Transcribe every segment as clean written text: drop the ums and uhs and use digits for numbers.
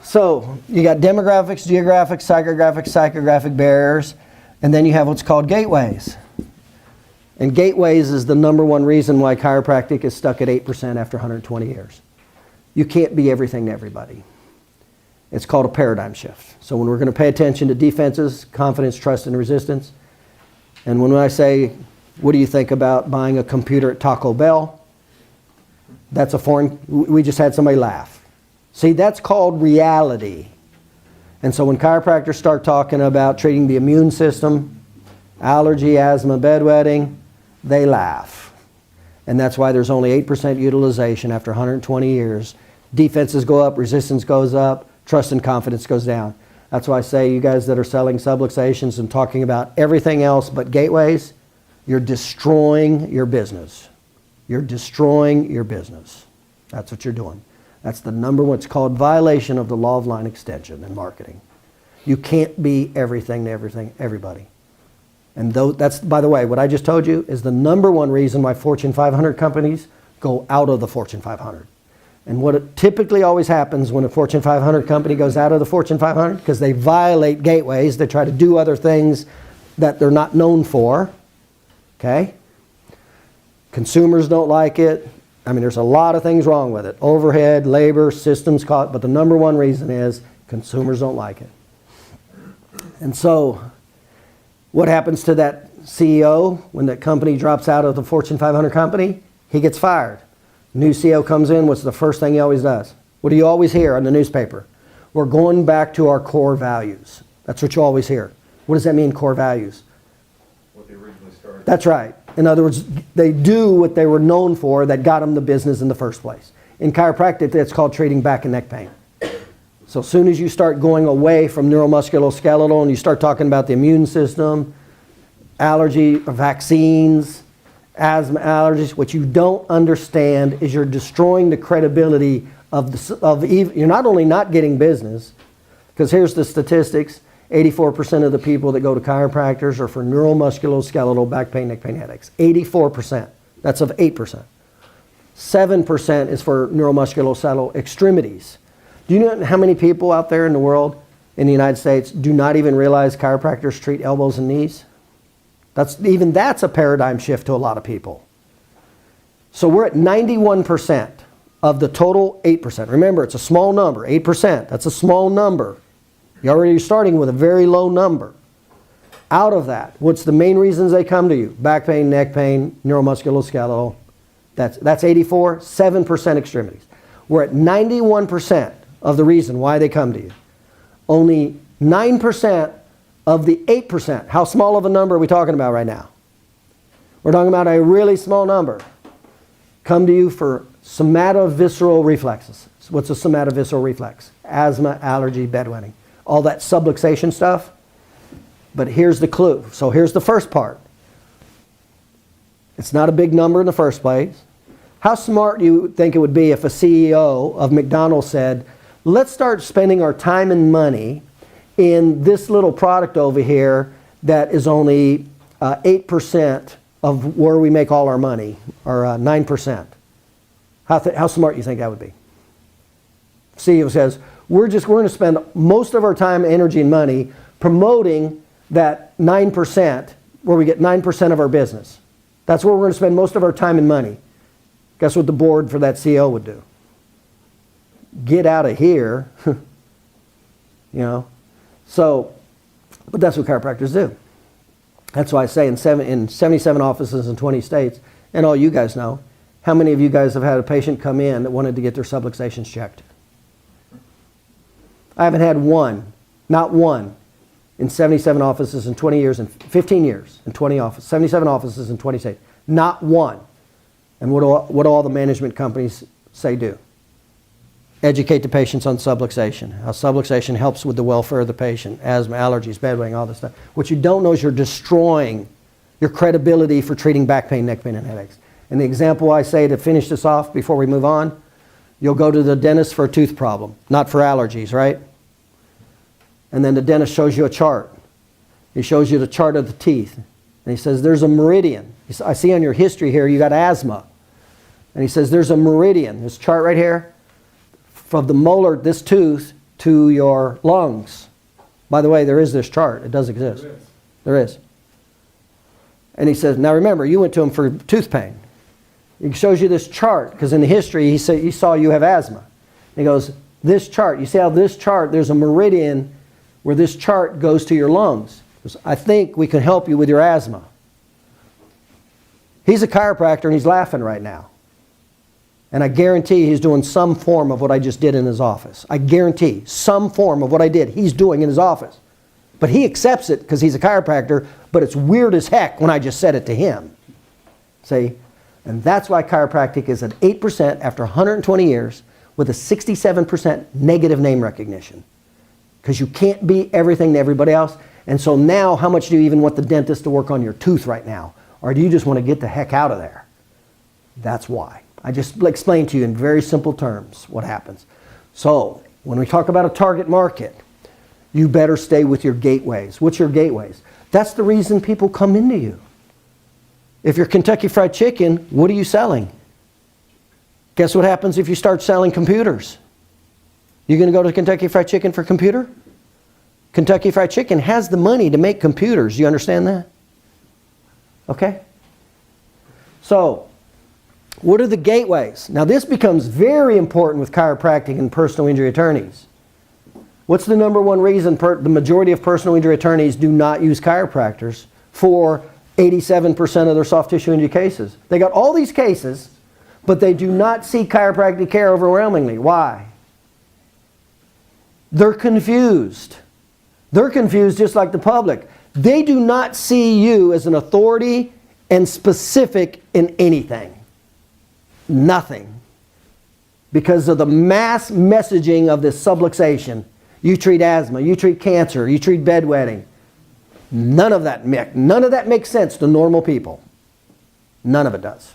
So you got demographics, geographic, psychographic barriers, and then you have what's called gateways. And gateways is the #1 reason why chiropractic is stuck at 8% after 120 years. You can't be everything to everybody. It's called a paradigm shift. So when we're going to pay attention to defenses, confidence, trust, and resistance, and when I say, what do you think about buying a computer at Taco Bell? That's a foreign, we just had somebody laugh. See, that's called reality. And so when chiropractors start talking about treating the immune system, allergy, asthma, bedwetting, they laugh. And that's why there's only 8% utilization after 120 years. Defenses go up, resistance goes up, trust and confidence goes down. That's why I say you guys that are selling subluxations and talking about everything else but gateways, you're destroying your business. You're destroying your business. That's what you're doing. That's the #1. It's called violation of the law of line extension in marketing. You can't be everything to everybody. And that's, by the way, what I just told you is the #1 reason why Fortune 500 companies go out of the Fortune 500. And what typically always happens when a Fortune 500 company goes out of the Fortune 500, because they violate gateways, they try to do other things that they're not known for, okay? Consumers don't like it. I mean, there's a lot of things wrong with it. Overhead, labor, systems cost, but the #1 reason is consumers don't like it. And so, what happens to that CEO when that company drops out of the Fortune 500 company? He gets fired. New CEO comes in, what's the first thing he always does? What do you always hear on the newspaper? We're going back to our core values. That's what you always hear. What does that mean, core values? What they originally started. That's right. In other words, they do what they were known for that got them the business in the first place. In chiropractic, it's called treating back and neck pain. So as soon as you start going away from neuromusculoskeletal and you start talking about the immune system, allergy, vaccines, asthma, allergies, what you don't understand is you're destroying the credibility you're not only not getting business, because here's the statistics, 84% of the people that go to chiropractors are for neuromusculoskeletal, back pain, neck pain, headaches. 84%. That's of 8%. 7% is for neuromusculoskeletal extremities. Do you know how many people out there in the world, in the United States, do not even realize chiropractors treat elbows and knees? That's a paradigm shift to a lot of people. So we're at 91% of the total 8%. Remember, it's a small number, 8%. That's a small number. You're already starting with a very low number. Out of that, what's the main reasons they come to you? Back pain, neck pain, neuromusculoskeletal. That's 84, 7% extremities. We're at 91% of the reason why they come to you. Only 9% of the 8%. How small of a number are we talking about right now? We're talking about a really small number. Come to you for somatovisceral reflexes. So what's a somatovisceral reflex? Asthma, allergy, bedwetting. All that subluxation stuff. But here's the clue. So here's the first part. It's not a big number in the first place. How smart do you think it would be if a CEO of McDonald's said, let's start spending our time and money in this little product over here that is only 8% of where we make all our money, or 9%. How smart do you think that would be? CEO says, we're going to spend most of our time, energy, and money promoting that 9%, where we get 9% of our business. That's where we're going to spend most of our time and money. Guess what the board for that CEO would do? Get out of here. You know. So, but that's what chiropractors do. That's why I say in 77 offices in 20 states, and all you guys know, how many of you guys have had a patient come in that wanted to get their subluxations checked? I haven't had one, not one, in 77 offices in 20 years, and 15 years in 20 offices, 77 offices in 20 states. Not one. And what do all the management companies say do? Educate the patients on subluxation, how subluxation helps with the welfare of the patient, asthma, allergies, bedwetting, all this stuff. What you don't know is you're destroying your credibility for treating back pain, neck pain, and headaches. And the example I say to finish this off before we move on, you'll go to the dentist for a tooth problem, not for allergies, right? And then the dentist shows you a chart. He shows you the chart of the teeth. And he says, there's a meridian. I see on your history here you got asthma. And he says, there's a meridian, this chart right here, from the molar, this tooth, to your lungs. By the way, there is this chart. It does exist. There is. There is. And he says, now remember, you went to him for tooth pain. He shows you this chart, because in the history he said he saw you have asthma. He goes, this chart, you see how this chart, there's a meridian where this chart goes to your lungs. He goes, I think we can help you with your asthma. He's a chiropractor and he's laughing right now. And I guarantee he's doing some form of what I just did in his office. I guarantee some form of what I did he's doing in his office. But he accepts it because he's a chiropractor, but it's weird as heck when I just said it to him. See? And that's why chiropractic is at 8% after 120 years with a 67% negative name recognition. Because you can't be everything to everybody else. And so now, how much do you even want the dentist to work on your tooth right now? Or do you just want to get the heck out of there? That's why. I just explained to you in very simple terms what happens. So, when we talk about a target market, you better stay with your gateways. What's your gateways? That's the reason people come into you. If you're Kentucky Fried Chicken, what are you selling? Guess what happens if you start selling computers? You going to go to Kentucky Fried Chicken for computer? Kentucky Fried Chicken has the money to make computers. You understand that? Okay? So, what are the gateways? Now this becomes very important with chiropractic and personal injury attorneys. What's the number one reason the majority of personal injury attorneys do not use chiropractors for 87% of their soft tissue injury cases? They got all these cases, but they do not seek chiropractic care overwhelmingly. Why? They're confused. They're confused just like the public. They do not see you as an authority and specific in anything. Nothing. Because of the mass messaging of this subluxation. You treat asthma, you treat cancer, you treat bedwetting. None of that makes sense to normal people. None of it does.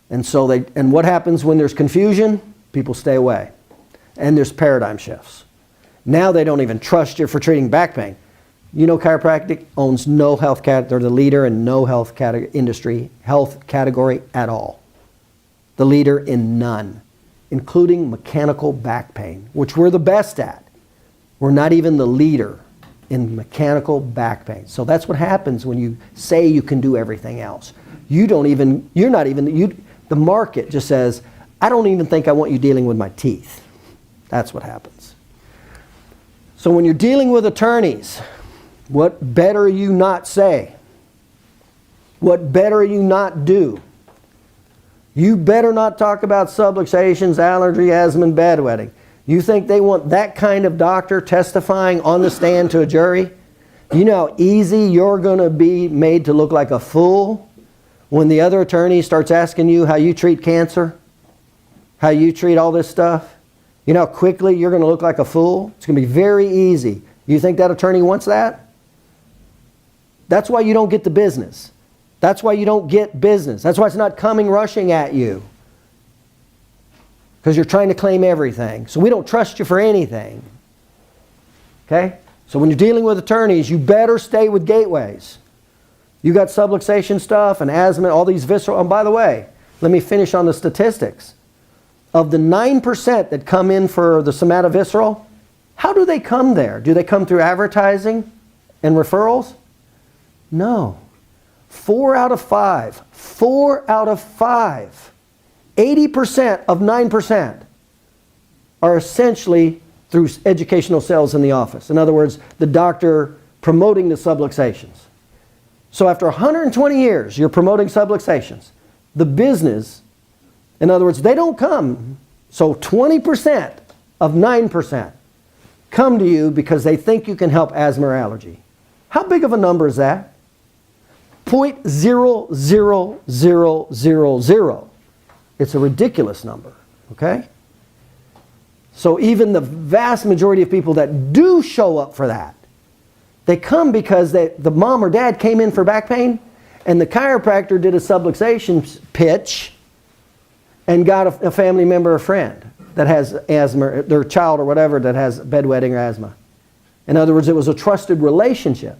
And so and what happens when there's confusion? People stay away. And there's paradigm shifts. Now they don't even trust you for treating back pain. You know, chiropractic owns no health category. They're the leader in no health category at all. The leader in none, including mechanical back pain, which we're the best at. We're not even the leader in mechanical back pain. So that's what happens when you say you can do everything else. The market just says, I don't even think I want you dealing with my teeth. That's what happens. So when you're dealing with attorneys, what better you not say? What better you not do? You better not talk about subluxations, allergy, asthma, and bedwetting. You think they want that kind of doctor testifying on the stand to a jury? You know how easy you're going to be made to look like a fool when the other attorney starts asking you how you treat cancer? How you treat all this stuff? You know how quickly you're going to look like a fool? It's going to be very easy. You think that attorney wants that? That's why you don't get the business. That's why you don't get business. That's why it's not coming rushing at you. Because you're trying to claim everything. So we don't trust you for anything. Okay? So when you're dealing with attorneys, you better stay with gateways. You got subluxation stuff and asthma, all these visceral. And by the way, let me finish on the statistics. Of the 9% that come in for the somatovisceral, how do they come there? Do they come through advertising and referrals? No. 4 out of 5. 4 out of 5. 80% of 9% are essentially through educational sales in the office. In other words, the doctor promoting the subluxations. So after 120 years, you're promoting subluxations. The business, in other words, they don't come. So 20% of 9% come to you because they think you can help asthma or allergy. How big of a number is that? 0.00000. It's a ridiculous number, okay? So even the vast majority of people that do show up for that, they come because the mom or dad came in for back pain and the chiropractor did a subluxation pitch and got a family member or friend that has asthma, their child or whatever that has bedwetting or asthma. In other words, it was a trusted relationship.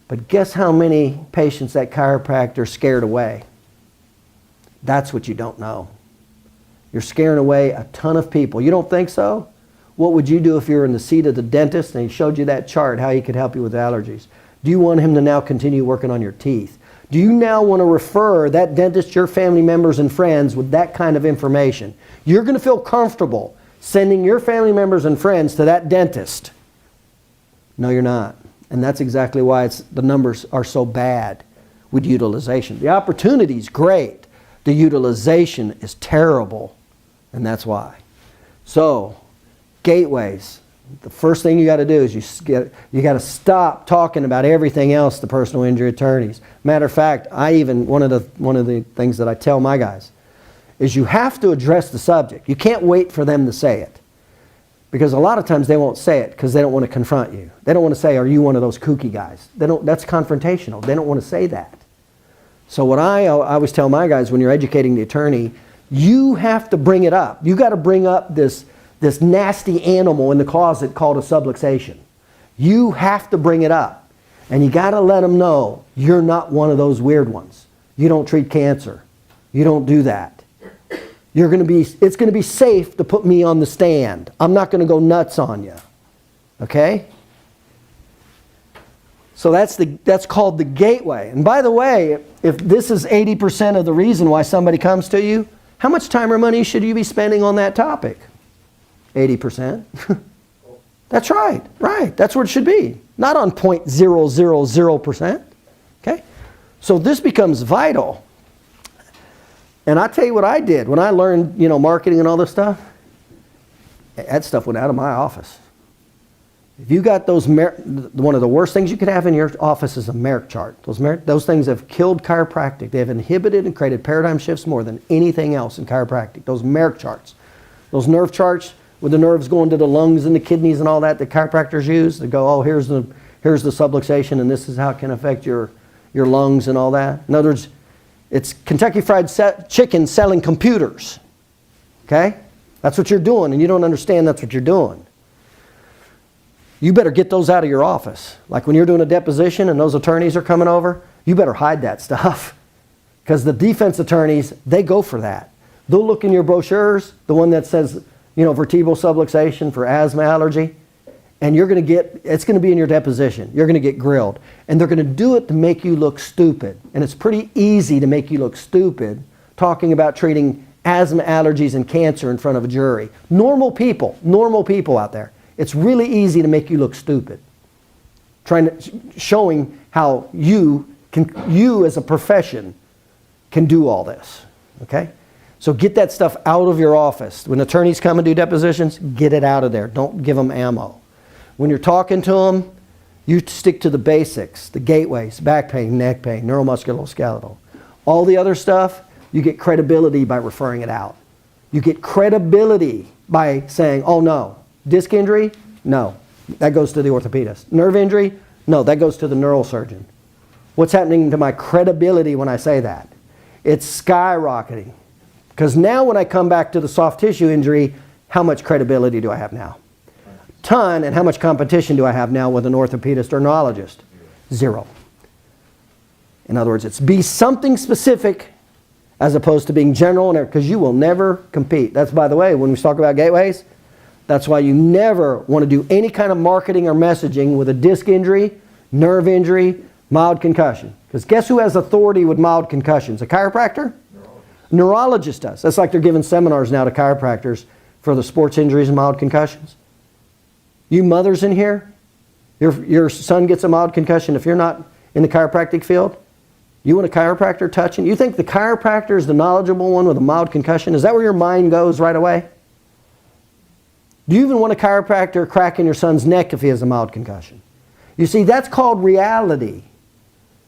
But guess how many patients that chiropractor scared away? That's what you don't know. You're scaring away a ton of people. You don't think so? What would you do if you were in the seat of the dentist and he showed you that chart, how he could help you with allergies? Do you want him to now continue working on your teeth? Do you now want to refer that dentist, your family members and friends with that kind of information? You're going to feel comfortable sending your family members and friends to that dentist. No, you're not. And that's exactly why the numbers are so bad with utilization. The opportunity is great. The utilization is terrible. And that's why. So, gateways. The first thing you got to do is you got to stop talking about everything else, the personal injury attorneys. Matter of fact, one of the things that I tell my guys is you have to address the subject. You can't wait for them to say it. Because a lot of times they won't say it because they don't want to confront you. They don't want to say, are you one of those kooky guys? That's confrontational. They don't want to say that. So what I always tell my guys when you're educating the attorney, you have to bring it up. You got to bring up this nasty animal in the closet called a subluxation. You have to bring it up. And you got to let them know you're not one of those weird ones. You don't treat cancer. You don't do that. It's going to be safe to put me on the stand. I'm not going to go nuts on you. Okay? So that's called the gateway. And by the way, if this is 80% of the reason why somebody comes to you, how much time or money should you be spending on that topic? 80%. That's right. Right. That's where it should be. Not on 0.000%. Okay? So this becomes vital. And I tell you what I did when I learned, marketing and all this stuff. That stuff went out of my office. If you got one of the worst things you could have in your office is a Merck chart. Those things have killed chiropractic. They have inhibited and created paradigm shifts more than anything else in chiropractic. Those Merck charts. Those nerve charts with the nerves going to the lungs and the kidneys and all that chiropractors use. They go, oh, here's the subluxation and this is how it can affect your lungs and all that. In other words, it's Kentucky Fried Chicken selling computers. Okay? That's what you're doing, and you don't understand that's what you're doing. You better get those out of your office. Like when you're doing a deposition and those attorneys are coming over, you better hide that stuff. Because the defense attorneys, they go for that. They'll look in your brochures, the one that says, vertebral subluxation for asthma allergy, and it's going to be in your deposition. You're going to get grilled. And they're going to do it to make you look stupid. And it's pretty easy to make you look stupid talking about treating asthma, allergies, and cancer in front of a jury. Normal people out there. It's really easy to make you look stupid. Showing how you as a profession can do all this. Okay? So get that stuff out of your office. When attorneys come and do depositions, get it out of there. Don't give them ammo. When you're talking to them, you stick to the basics, the gateways, back pain, neck pain, neuromusculoskeletal. All the other stuff, you get credibility by referring it out. You get credibility by saying, oh no, disc injury? No, that goes to the orthopedist. Nerve injury? No, that goes to the neurosurgeon. What's happening to my credibility when I say that? It's skyrocketing. Because now when I come back to the soft tissue injury, how much credibility do I have now? Ton, and how much competition do I have now with an orthopedist or neurologist? Zero. In other words, it's be something specific as opposed to being general, because you will never compete. That's, by the way, when we talk about gateways, that's why you never want to do any kind of marketing or messaging with a disc injury, nerve injury, mild concussion. Because guess who has authority with mild concussions? A chiropractor? Neurologist does. That's like they're giving seminars now to chiropractors for the sports injuries and mild concussions. You mothers in here, your son gets a mild concussion. If you're not in the chiropractic field, you want a chiropractor touching? You think the chiropractor is the knowledgeable one with a mild concussion? Is that where your mind goes right away? Do you even want a chiropractor cracking your son's neck if he has a mild concussion? You see, that's called reality.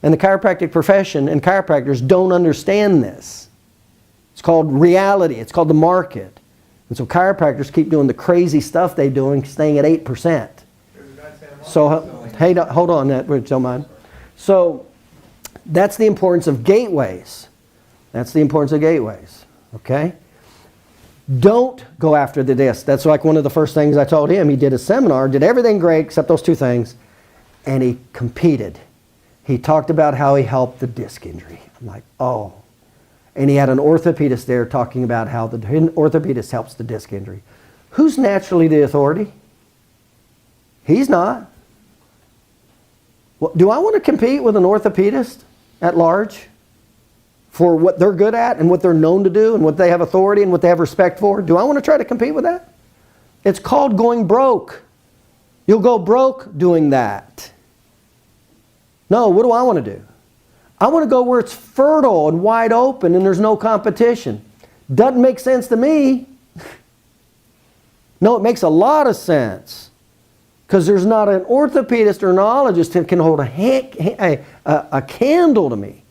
And the chiropractic profession and chiropractors don't understand this. It's called reality. It's called the market. And so chiropractors keep doing the crazy stuff they're doing, staying at 8%. So, hey, hold on, don't mind. So, that's the importance of gateways. That's the importance of gateways. Okay? Don't go after the disc. That's like one of the first things I told him. He did a seminar, did everything great except those two things, and he competed. He talked about how he helped the disc injury. I'm like, oh. And he had an orthopedist there talking about how the orthopedist helps the disc injury. Who's naturally the authority? He's not. Well, do I want to compete with an orthopedist at large for what they're good at and what they're known to do and what they have authority and what they have respect for? Do I want to try to compete with that? It's called going broke. You'll go broke doing that. No, what do I want to do? I want to go where it's fertile and wide open and there's no competition. Doesn't make sense to me. No, it makes a lot of sense. Because there's not an orthopedist or neurologist that can hold a candle to me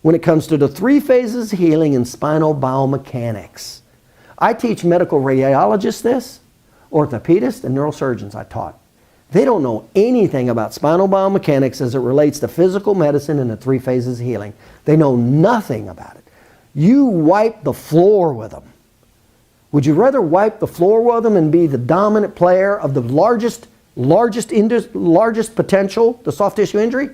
when it comes to the 3 phases of healing in spinal biomechanics. I teach medical radiologists this, orthopedists, and neurosurgeons I taught. They don't know anything about spinal biomechanics as it relates to physical medicine and the 3 phases of healing. They know nothing about it. You wipe the floor with them. Would you rather wipe the floor with them and be the dominant player of the largest potential to soft tissue injury?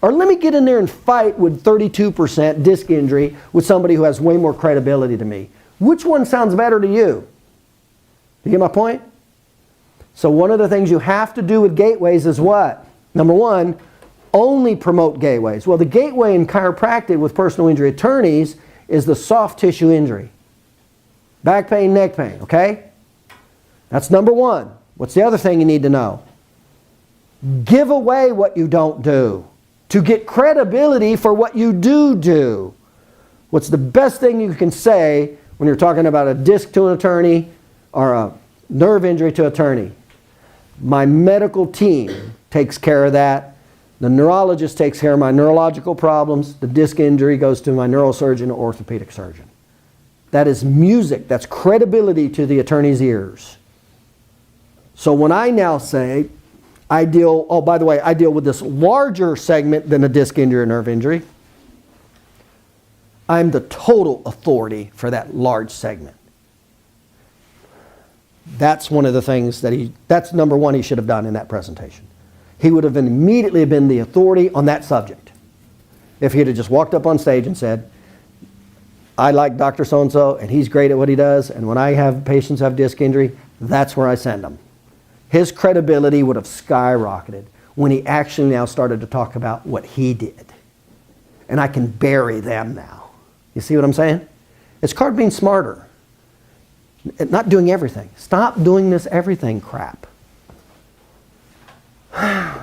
Or let me get in there and fight with 32% disc injury with somebody who has way more credibility to me? Which one sounds better to you? You get my point? So one of the things you have to do with gateways is what? Number one, only promote gateways. Well, the gateway in chiropractic with personal injury attorneys is the soft tissue injury. Back pain, neck pain, okay? That's number one. What's the other thing you need to know? Give away what you don't do to get credibility for what you do. What's the best thing you can say when you're talking about a disc to an attorney or a nerve injury to an attorney? My medical team takes care of that. The neurologist takes care of my neurological problems. The disc injury goes to my neurosurgeon or orthopedic surgeon. That is music. That's credibility to the attorney's ears. So when I now say, I deal with this larger segment than a disc injury or nerve injury, I'm the total authority for that large segment. That's one of the things that's number one he should have done in that presentation. He would have immediately been the authority on that subject. If he had just walked up on stage and said, I like Dr. So-and-so and he's great at what he does, and when I have patients have disc injury, that's where I send them. His credibility would have skyrocketed when he actually now started to talk about what he did. And I can bury them now. You see what I'm saying? It's called being smarter. Not doing everything. Stop doing this everything crap.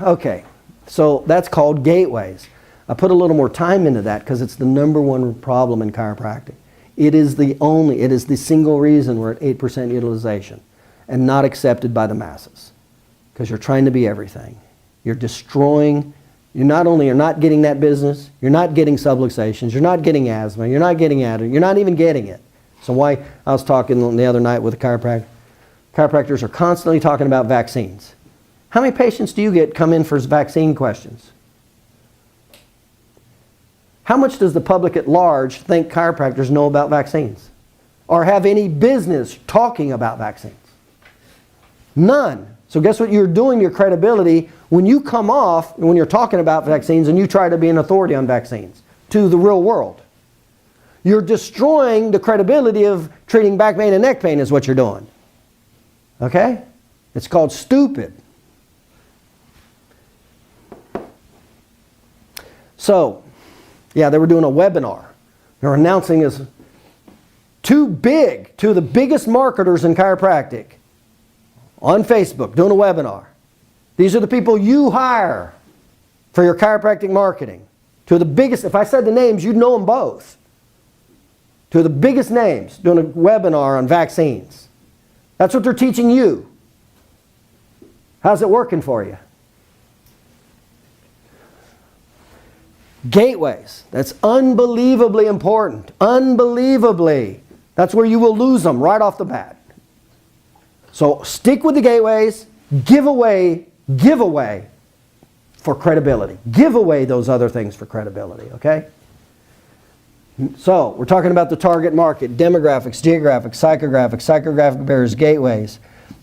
Okay, so that's called gateways. I put a little more time into that because it's the number one problem in chiropractic. It is the single reason we're at 8% utilization and not accepted by the masses. Because you're trying to be everything. You're destroying, you're not getting that business, you're not getting subluxations, you're not getting asthma, you're not getting adder, you're not even getting it. So why, I was talking the other night with a chiropractor. Chiropractors are constantly talking about vaccines. How many patients do you get come in for vaccine questions? How much does the public at large think chiropractors know about vaccines? Or have any business talking about vaccines? None. So guess what you're doing to your credibility when you come off, when you're talking about vaccines and you try to be an authority on vaccines to the real world. You're destroying the credibility of treating back pain and neck pain is what you're doing. Okay? It's called stupid. So, yeah, they were doing a webinar. They were announcing as two of the biggest marketers in chiropractic on Facebook doing a webinar. These are the people you hire for your chiropractic marketing. Two of the biggest, if I said the names, you'd know them both. Two of the biggest names doing a webinar on vaccines. That's what they're teaching you. How's it working for you? Gateways. That's unbelievably important. Unbelievably. That's where you will lose them right off the bat. So stick with the gateways. Give away for credibility. Give away those other things for credibility, okay? So we're talking about the target market, demographics, geographics, psychographic barriers, gateways.